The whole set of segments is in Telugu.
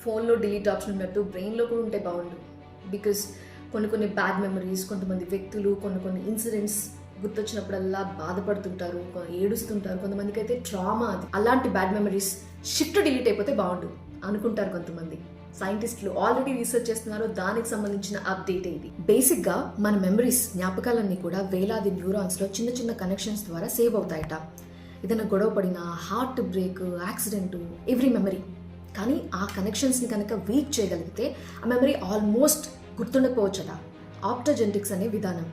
ఫోన్లో డిలీట్ ఆప్షన్ ఉన్నట్టు బ్రెయిన్లో కూడా ఉంటే బాగుండు. బికాస్ కొన్ని బ్యాడ్ మెమరీస్, కొంతమంది వ్యక్తులు, కొన్ని ఇన్సిడెంట్స్ గుర్తొచ్చినప్పుడల్లా బాధపడుతుంటారు, ఏడుస్తుంటారు. కొంతమందికి అయితే ట్రామా అది. అలాంటి బ్యాడ్ మెమరీస్ షిఫ్ట్ డిలీట్ అయిపోతే బాగుండు అనుకుంటారు కొంతమంది. సైంటిస్టులు ఆల్రెడీ రీసెర్చ్ చేస్తున్నారు, దానికి సంబంధించిన అప్డేట్ ఇది. బేసిక్ గా మన మెమరీస్, జ్ఞాపకాలన్నీ కూడా వేలాది న్యూరాన్స్ లో చిన్న కనెక్షన్స్ ద్వారా సేవ్ అవుతాయట. ఏదైనా గొడవ పడినా, heart break, accident, every memory. కానీ ఆ కనెక్షన్స్ ని కనుక వీక్ చేయగలిగితే ఆ మెమరీ ఆల్మోస్ట్ గుర్తుండకపోవచ్చట. ఆప్టోజెనెటిక్స్ అనే విధానం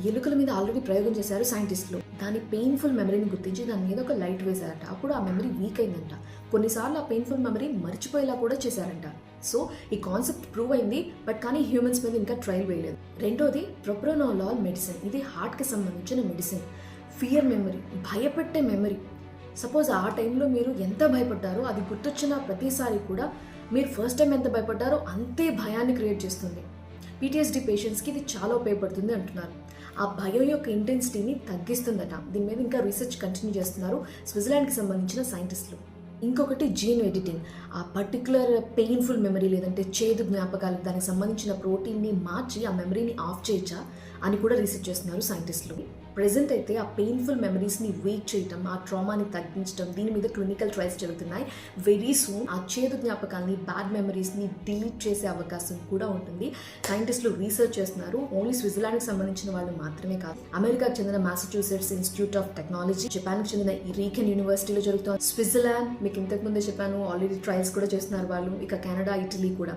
ఎలుకల మీద ఆల్రెడీ ప్రయోగం చేశారు సైంటిస్టులు. దాని పెయిన్ఫుల్ మెమరీని గుర్తించి దాని మీద ఒక లైట్ వేశారట. అప్పుడు ఆ మెమరీ వీక్ అయిందంట. కొన్నిసార్లు ఆ పెయిన్ఫుల్ మెమరీ మర్చిపోయేలా కూడా చేశారంట. సో ఈ కాన్సెప్ట్ ప్రూవ్ అయింది, బట్ కానీ హ్యూమన్స్ మీద ఇంకా ట్రయల్ వేయలేదు. రెండోది ప్రొప్రానోలాల్ మెడిసిన్. ఇది హార్ట్కి సంబంధించిన మెడిసిన్. ఫియర్ మెమరీ, భయపెట్టే మెమరీ. సపోజ్ ఆ టైంలో మీరు ఎంత భయపడ్డారో అది గుర్తొచ్చిన ప్రతిసారి కూడా మీరు ఫస్ట్ టైం ఎంత భయపడ్డారో అంతే భయాన్ని క్రియేట్ చేస్తుంది. PTSD పేషెంట్స్కి ఇది చాలా ఉపయోగపడుతుంది అంటున్నారు. ఆ భయం యొక్క ఇంటెన్సిటీని తగ్గిస్తుందట. దీని మీద ఇంకా రీసెర్చ్ కంటిన్యూ చేస్తున్నారు స్విట్జర్లాండ్కి సంబంధించిన సైంటిస్టులు. ఇంకొకటి జీన్ ఎడిటింగ్. ఆ పర్టికులర్ పెయిన్ఫుల్ మెమరీ లేదంటే చేదు జ్ఞాపకాలకు దానికి సంబంధించిన ప్రోటీన్ని మార్చి ఆ మెమరీని ఆఫ్ చేయొచ్చా అని కూడా రీసెర్చ్ చేస్తున్నారు సైంటిస్టులు. ప్రెజెంట్ అయితే ఆ పెయిన్ఫుల్ మెమరీస్ని వీక్ చేయటం, ఆ ట్రామాని తగ్గించడం, దీని మీద క్లినికల్ ట్రయల్స్ జరుగుతున్నాయి. వెరీ సూన్ ఆ చేదు జ్ఞాపకాలని, బ్యాడ్ మెమరీస్ని డిలీట్ చేసే అవకాశం కూడా ఉంటుంది. సైంటిస్టులు రీసెర్చ్ చేస్తున్నారు. ఓన్లీ స్విట్జర్లాండ్కి సంబంధించిన వాళ్ళు మాత్రమే కాదు, అమెరికాకు చెందిన మ్యాసచ్యూసెట్స్ ఇన్స్టిట్యూట్ ఆఫ్ టెక్నాలజీ, జపాన్కి చెందిన రీకెన్ యూనివర్సిటీలో జరుగుతుంది. స్విట్జర్లాండ్ మీకు ఇంతకు ముందే చెప్పాను, ఆల్రెడీ ట్రయల్స్ కూడా చేస్తున్నారు వాళ్ళు. ఇక కెనడా, ఇటలీ కూడా,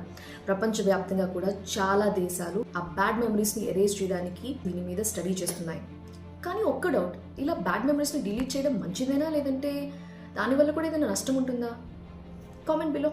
ప్రపంచవ్యాప్తంగా కూడా చాలా దేశాలు ఆ బ్యాడ్ మెమరీస్ని ఎరేజ్ చేయడానికి దీని మీద స్టడీ చేస్తున్నాయి. కానీ ఒక్క డౌట్, ఇలా బ్యాడ్ మెమరీస్ని డిలీట్ చేయడం మంచిదేనా, లేదంటే దానివల్ల కూడా ఏదైనా నష్టం ఉంటుందా? Comment below.